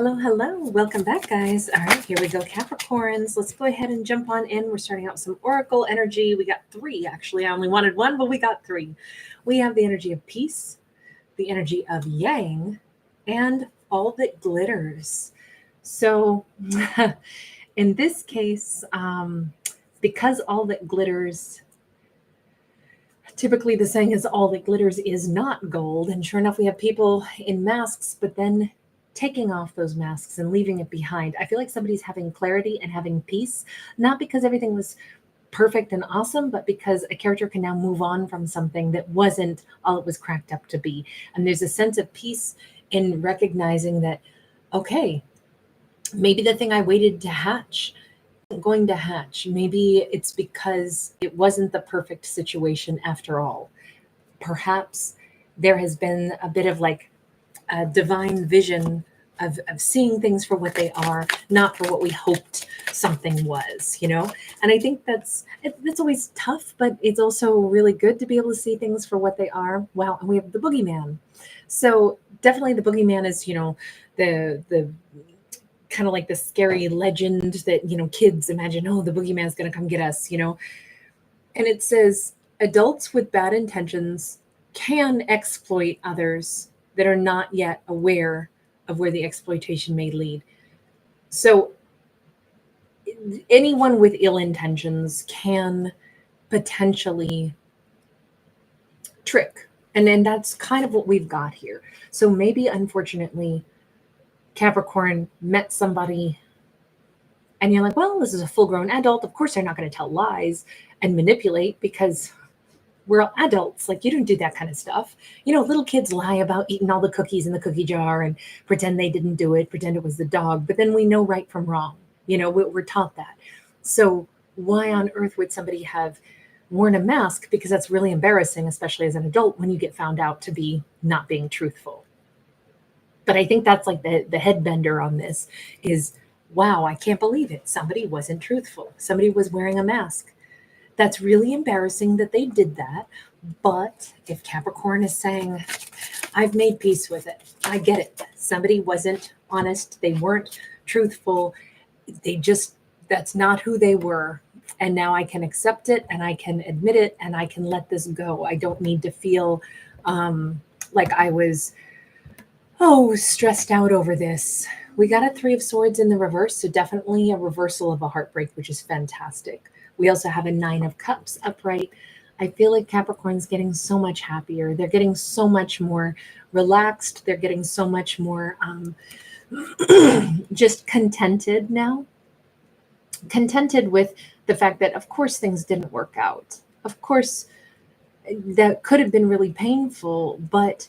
Hello, hello. Welcome back, guys. All right, here we go, Capricorns. Let's go ahead and jump on in. We're starting out with some oracle energy. We got three, actually. I only wanted one, but we got three. We have the energy of peace, the energy of yang, and all that glitters. So, in this case, because all that glitters, typically the saying is all that glitters is not gold. And sure enough, we have people in masks, but then taking off those masks and leaving it behind. I feel like somebody's having clarity and having peace, not because everything was perfect and awesome, but because a character can now move on from something that wasn't all it was cracked up to be. And there's a sense of peace in recognizing that, okay, maybe the thing I waited to hatch isn't going to hatch. Maybe it's because it wasn't the perfect situation after all. Perhaps there has been a bit of like a divine vision of seeing things for what they are, not for what we hoped something was, you know? And I think that's always tough, but it's also really good to be able to see things for what they are. Wow. And we have the boogeyman. So definitely the boogeyman is, the kind of like the scary legend that, kids imagine, oh, the boogeyman's going to come get us, And it says adults with bad intentions can exploit others that are not yet aware of where the exploitation may lead. So anyone with ill intentions can potentially trick. And then that's kind of what we've got here. So maybe, unfortunately, Capricorn met somebody and you're like, well, this is a full-grown adult. Of course, they're not going to tell lies and manipulate because we're all adults. Like, you don't do that kind of stuff. Little kids lie about eating all the cookies in the cookie jar and pretend they didn't do it, pretend it was the dog. But then we know right from wrong. We're taught that. So why on earth would somebody have worn a mask? Because that's really embarrassing, especially as an adult, when you get found out to be not being truthful. But I think that's like the head bender on this is, wow, I can't believe it. Somebody wasn't truthful. Somebody was wearing a mask. That's really embarrassing that they did that. But if Capricorn is saying, I've made peace with it, I get it. Somebody wasn't honest. They weren't truthful. That's not who they were. And now I can accept it and I can admit it and I can let this go. I don't need to feel like I was, stressed out over this. We got a 3 of Swords in the reverse. So definitely a reversal of a heartbreak, which is fantastic. We also have a 9 of Cups upright. I feel like Capricorn's getting so much happier. They're getting so much more relaxed. They're getting so much more just contented now. Contented with the fact that, of course, things didn't work out. Of course, that could have been really painful, but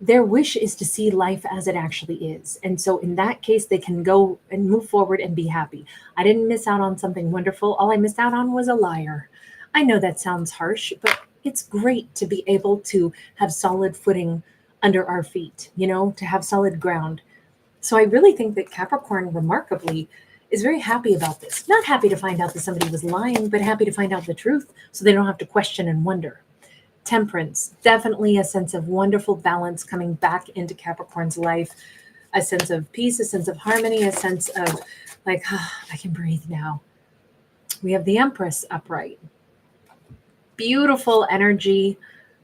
their wish is to see life as it actually is. And so in that case, they can go and move forward and be happy. I didn't miss out on something wonderful. All I missed out on was a liar. I know that sounds harsh, but it's great to be able to have solid footing under our feet, to have solid ground. So I really think that Capricorn, remarkably, is very happy about this. Not happy to find out that somebody was lying, but happy to find out the truth so they don't have to question and wonder. Temperance, definitely a sense of wonderful balance coming back into Capricorn's life, a sense of peace, a sense of harmony, a sense of like, I can breathe now. We have the Empress upright. Beautiful energy,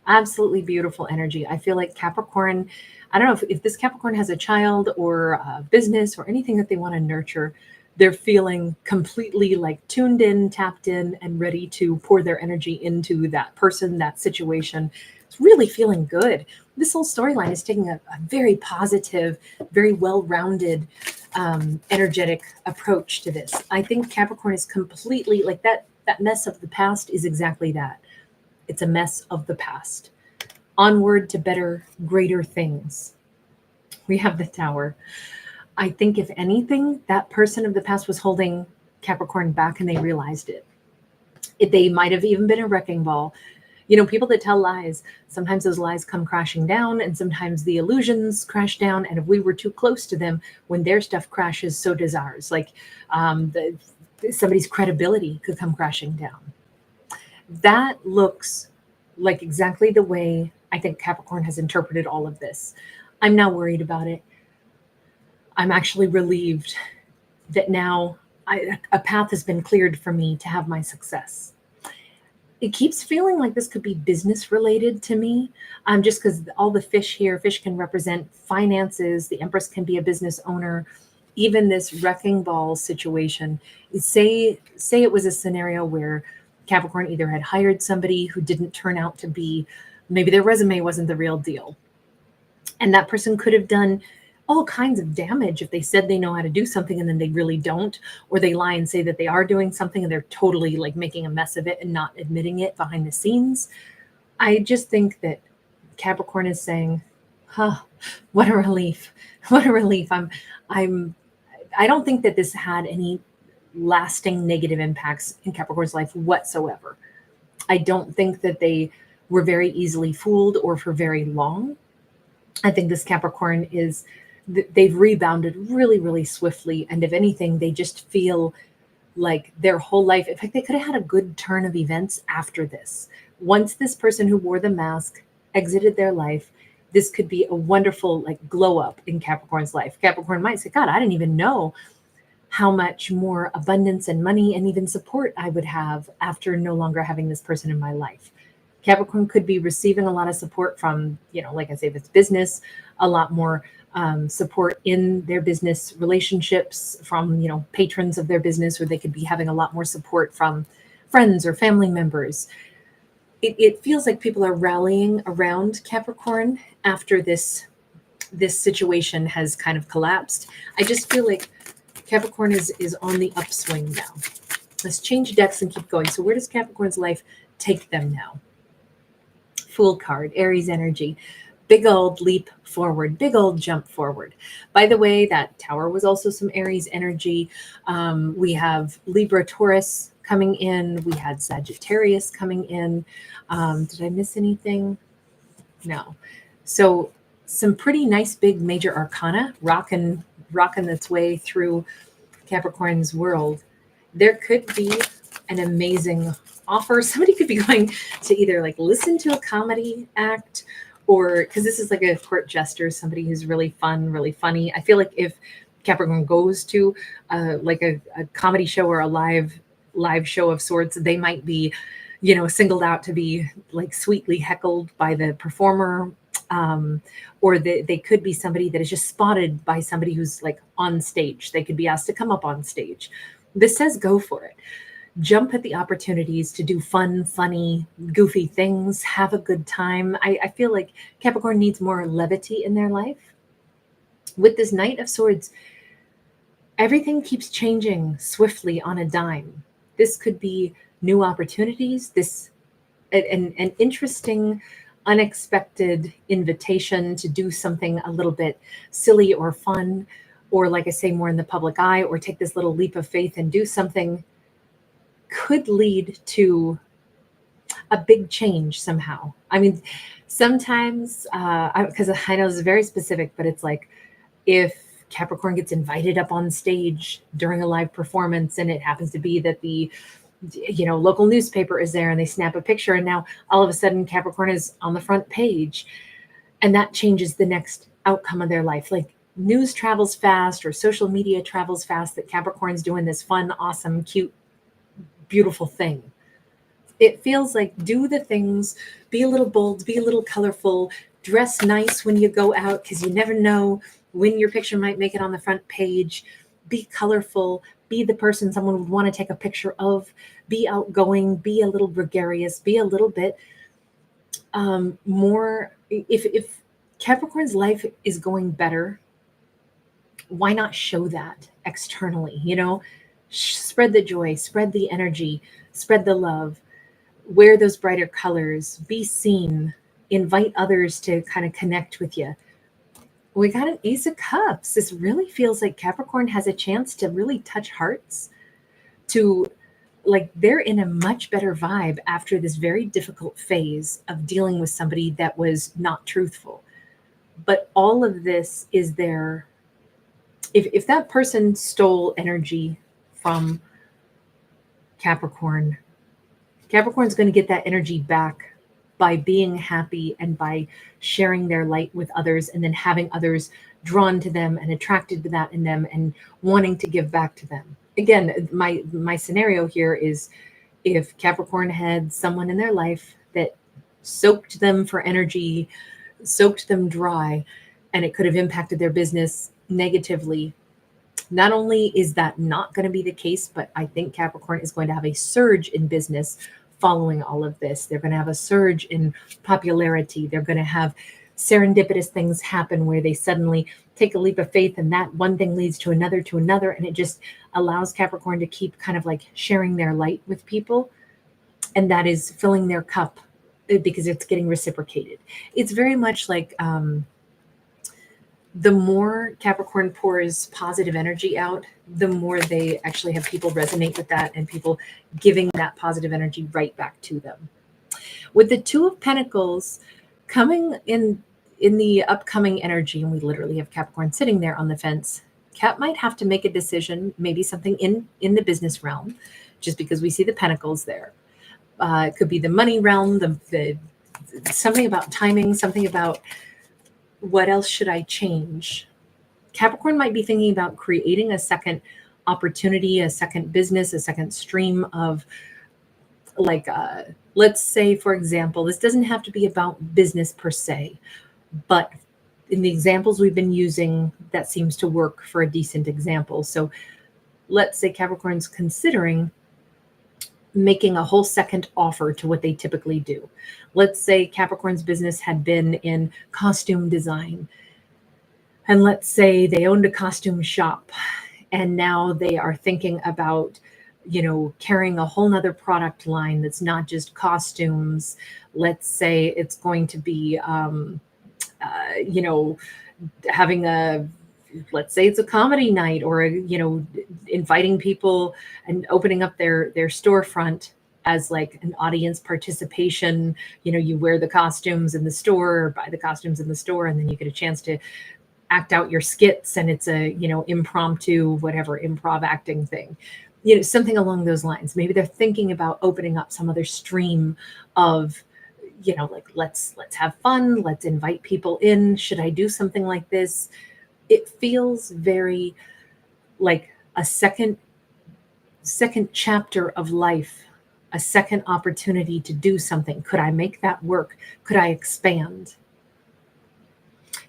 absolutely beautiful energy. I feel like Capricorn, I don't know if this Capricorn has a child or a business or anything that they want to nurture, they're feeling completely like tuned in, tapped in, and ready to pour their energy into that person, that situation. It's really feeling good. This whole storyline is taking a very positive, very well-rounded, energetic approach to this. I think Capricorn is completely like that mess of the past is exactly that. It's a mess of the past. Onward to better, greater things. We have the Tower. I think if anything, that person of the past was holding Capricorn back and they realized it. They might have even been a wrecking ball. People that tell lies, sometimes those lies come crashing down and sometimes the illusions crash down. And if we were too close to them, when their stuff crashes, so does ours. Like somebody's credibility could come crashing down. That looks like exactly the way I think Capricorn has interpreted all of this. I'm not worried about it. I'm actually relieved that now a path has been cleared for me to have my success. It keeps feeling like this could be business related to me, just because all the fish here, fish can represent finances. The Empress can be a business owner. Even this wrecking ball situation, say it was a scenario where Capricorn either had hired somebody who didn't turn out to be, maybe their resume wasn't the real deal, and that person could have done all kinds of damage if they said they know how to do something and then they really don't, or they lie and say that they are doing something and they're totally like making a mess of it and not admitting it behind the scenes. I just think that Capricorn is saying, huh, what a relief. What a relief. I don't think that this had any lasting negative impacts in Capricorn's life whatsoever. I don't think that they were very easily fooled or for very long. I think this Capricorn is, they've rebounded really, really swiftly. And if anything, they just feel like their whole life, in fact, they could have had a good turn of events after this. Once this person who wore the mask exited their life, this could be a wonderful like glow up in Capricorn's life. Capricorn might say, God, I didn't even know how much more abundance and money and even support I would have after no longer having this person in my life. Capricorn could be receiving a lot of support from, like I say, if it's business, a lot more support in their business relationships from, patrons of their business, or they could be having a lot more support from friends or family members. It feels like people are rallying around Capricorn after this situation has kind of collapsed. I just feel like Capricorn is on the upswing now. Let's change decks and keep going. So where does Capricorn's life take them now? Fool card, Aries energy. Big old leap forward, big old jump forward. By the way, that tower was also some Aries energy. We have Libra, Taurus coming in. We had Sagittarius coming in. Did I miss anything? No. So some pretty nice big major arcana rocking its way through Capricorn's world. There could be an amazing offer. Somebody could be going to either like listen to a comedy act, or because this is like a court jester, somebody who's really fun, really funny. I feel like if Capricorn goes to like a comedy show or a live show of sorts, they might be, singled out to be like sweetly heckled by the performer. Or they could be somebody that is just spotted by somebody who's like on stage. They could be asked to come up on stage. This says go for it. Jump at the opportunities to do fun, funny, goofy things, have a good time. I feel like Capricorn needs more levity in their life. With this Knight of Swords, everything keeps changing swiftly on a dime. This could be new opportunities, an interesting, unexpected invitation to do something a little bit silly or fun, or like I say, more in the public eye, or take this little leap of faith and do something, could lead to a big change somehow. I mean, sometimes, because I know this is very specific, but it's like if Capricorn gets invited up on stage during a live performance and it happens to be that the local newspaper is there and they snap a picture, and now all of a sudden Capricorn is on the front page, and that changes the next outcome of their life. Like news travels fast, or social media travels fast, that Capricorn's doing this fun, awesome, cute, beautiful thing. It feels like do the things, be a little bold, be a little colorful, dress nice when you go out, because you never know when your picture might make it on the front page. Be colorful, be the person someone would want to take a picture of, be outgoing, be a little gregarious, be a little bit more. If Capricorn's life is going better, why not show that externally? Spread the joy, spread the energy, spread the love, wear those brighter colors, be seen, invite others to kind of connect with you. We got an Ace of Cups. This really feels like Capricorn has a chance to really touch hearts, to like they're in a much better vibe after this very difficult phase of dealing with somebody that was not truthful. But all of this is there. If that person stole energy from Capricorn's going to get that energy back by being happy and by sharing their light with others, and then having others drawn to them and attracted to that in them and wanting to give back to them. Again, my scenario here is if Capricorn had someone in their life that soaked them for energy, soaked them dry, and it could have impacted their business negatively. Not only is that not going to be the case, but I think Capricorn is going to have a surge in business following all of this. They're going to have a surge in popularity. They're going to have serendipitous things happen where they suddenly take a leap of faith, and that one thing leads to another, and it just allows Capricorn to keep kind of like sharing their light with people, and that is filling their cup because it's getting reciprocated. It's very much like the more Capricorn pours positive energy out, the more they actually have people resonate with that and people giving that positive energy right back to them. With the Two of Pentacles coming in the upcoming energy, and we literally have Capricorn sitting there on the fence, Cap might have to make a decision, maybe something in the business realm, just because we see the Pentacles there. It could be the money realm, the something about timing, something about what else should I change. Capricorn might be thinking about creating a second opportunity, a second business, a second stream of like, let's say, for example, this doesn't have to be about business per se, but in the examples we've been using, that seems to work for a decent example. So let's say Capricorn's considering making a whole second offer to what they typically do. Let's say Capricorn's business had been in costume design, and let's say they owned a costume shop, and now they are thinking about, carrying a whole nother product line that's not just costumes. Let's say it's going to be, having let's say it's a comedy night, or inviting people and opening up their storefront as like an audience participation. You wear the costumes in the store, or buy the costumes in the store, and then you get a chance to act out your skits, and it's a impromptu improv acting thing, something along those lines. Maybe they're thinking about opening up some other stream of like, let's have fun, let's invite people in. Should I do something like this? It feels very like a second chapter of life, a second opportunity to do something. Could I make that work? Could I expand?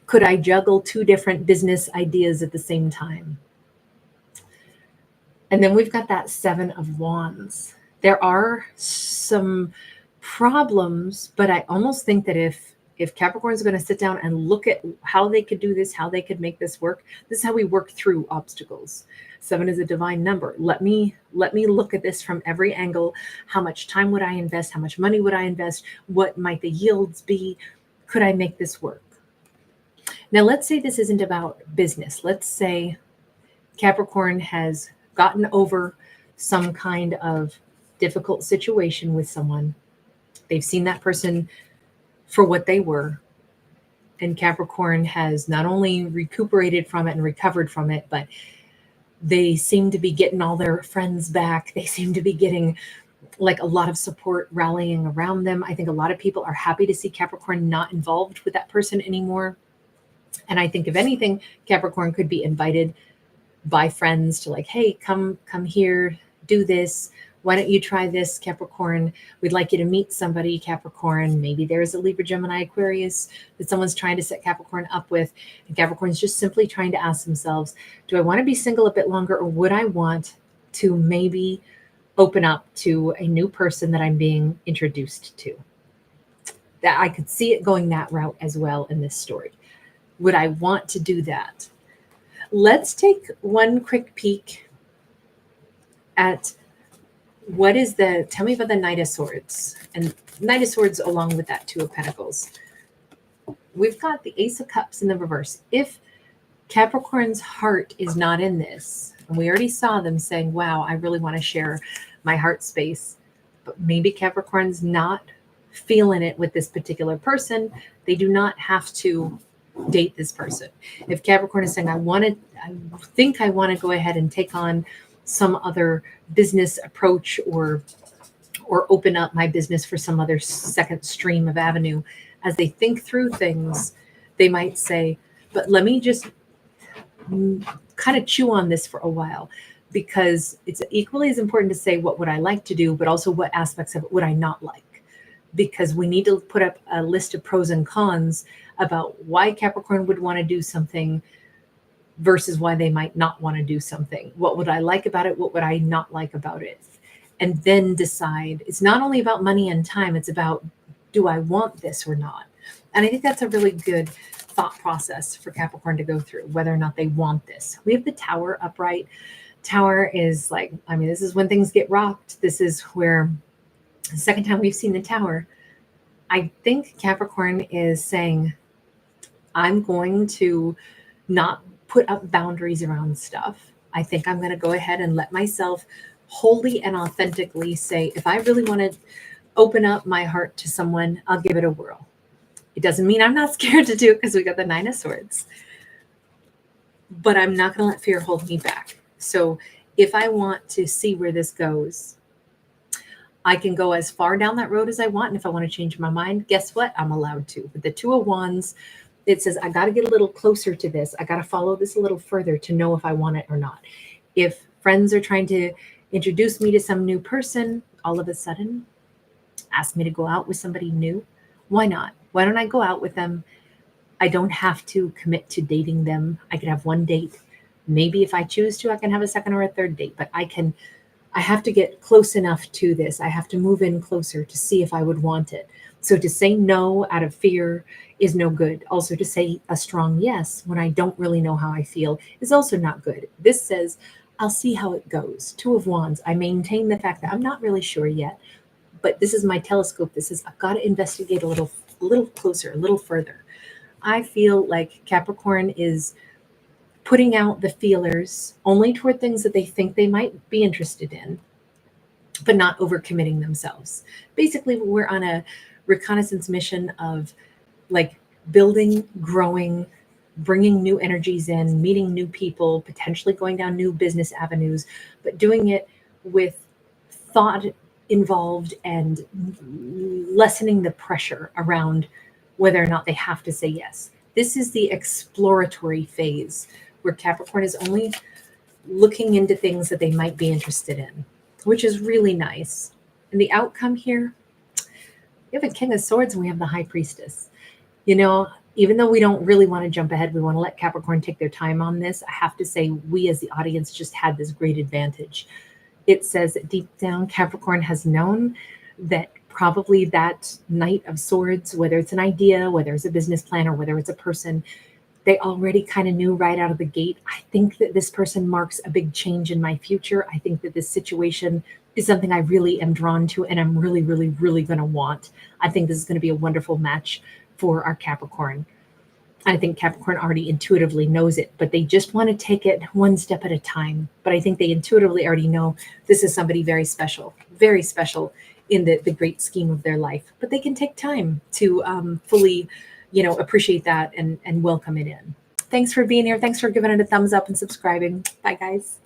Could I juggle two different business ideas at the same time? And then we've got that Seven of Wands. There are some problems, but I almost think that if Capricorn's going to sit down and look at how they could do this, how they could make this work, this is how we work through obstacles. 7 is a divine number. Let me look at this from every angle. How much time would I invest? How much money would I invest? What might the yields be? Could I make this work? Now, let's say this isn't about business. Let's say Capricorn has gotten over some kind of difficult situation with someone. They've seen that person for what they were. And Capricorn has not only recuperated from it and recovered from it, but they seem to be getting all their friends back. They seem to be getting like a lot of support rallying around them. I think a lot of people are happy to see Capricorn not involved with that person anymore. And I think if anything, Capricorn could be invited by friends to like, hey, come here, do this. Why don't you try this, Capricorn? We'd like you to meet somebody, Capricorn. Maybe there's a Libra, Gemini, Aquarius that someone's trying to set Capricorn up with. And Capricorn's just simply trying to ask themselves, do I want to be single a bit longer, or would I want to maybe open up to a new person that I'm being introduced to? That I could see it going that route as well in this story. Would I want to do that? Let's take one quick peek at tell me about the Knight of Swords, and Knight of Swords along with that Two of Pentacles. We've got the Ace of Cups in the reverse. If Capricorn's heart is not in this, and we already saw them saying, wow, I really want to share my heart space, but maybe Capricorn's not feeling it with this particular person, they do not have to date this person. If Capricorn is saying, I think I want to go ahead and take on some other business approach, or open up my business for some other second stream of avenue, as they think through things, they might say, but let me just kind of chew on this for a while, because it's equally as important to say what would I like to do, but also what aspects of it would I not like, because we need to put up a list of pros and cons about why Capricorn would want to do something versus why they might not want to do something. What would I like about it? What would I not like about it? And then decide. It's not only about money and time, it's about, do I want this or not? And I think that's a really good thought process for Capricorn to go through, whether or not they want this. We have the Tower upright. Tower is like, I mean, this is when things get rocked. This is where the second time we've seen the Tower. I think Capricorn is saying, I'm going to not put up boundaries around stuff. I think I'm going to go ahead and let myself wholly and authentically say, if I really want to open up my heart to someone, I'll give it a whirl. It doesn't mean I'm not scared to do it, because we got the Nine of Swords. But I'm not going to let fear hold me back. So if I want to see where this goes, I can go as far down that road as I want. And if I want to change my mind, guess what? I'm allowed to. With the Two of Wands, it says, I got to get a little closer to this. I got to follow this a little further to know if I want it or not. If friends are trying to introduce me to some new person, all of a sudden ask me to go out with somebody new, why not? Why don't I go out with them? I don't have to commit to dating them. I could have one date. Maybe if I choose to, I can have a second or a third date, but I have to get close enough to this. I have to move in closer to see if I would want it. So to say no out of fear is no good. Also, to say a strong yes when I don't really know how I feel is also not good. This says, I'll see how it goes. Two of Wands. I maintain the fact that I'm not really sure yet, but this is my telescope. This is, I've got to investigate a little closer, a little further. I feel like Capricorn is putting out the feelers only toward things that they think they might be interested in, but not overcommitting themselves. Basically, we're on a reconnaissance mission of like building, growing, bringing new energies in, meeting new people, potentially going down new business avenues, but doing it with thought involved and lessening the pressure around whether or not they have to say yes. This is the exploratory phase where Capricorn is only looking into things that they might be interested in, which is really nice. And the outcome here, we have a King of Swords and we have the High Priestess. You know, even though we don't really want to jump ahead, we want to let Capricorn take their time on this. I have to say, we as the audience just had this great advantage. It says that deep down, Capricorn has known that probably that Knight of Swords, whether it's an idea, whether it's a business plan, or whether it's a person, they already kind of knew right out of the gate. I think that this person marks a big change in my future. I think that this situation is something I really am drawn to and I'm really, really, really going to want. I think this is going to be a wonderful match for our Capricorn. I think Capricorn already intuitively knows it, but they just want to take it one step at a time. But I think they intuitively already know this is somebody very special in the great scheme of their life. But they can take time to fully, appreciate that and welcome it in. Thanks for being here. Thanks for giving it a thumbs up and subscribing. Bye, guys.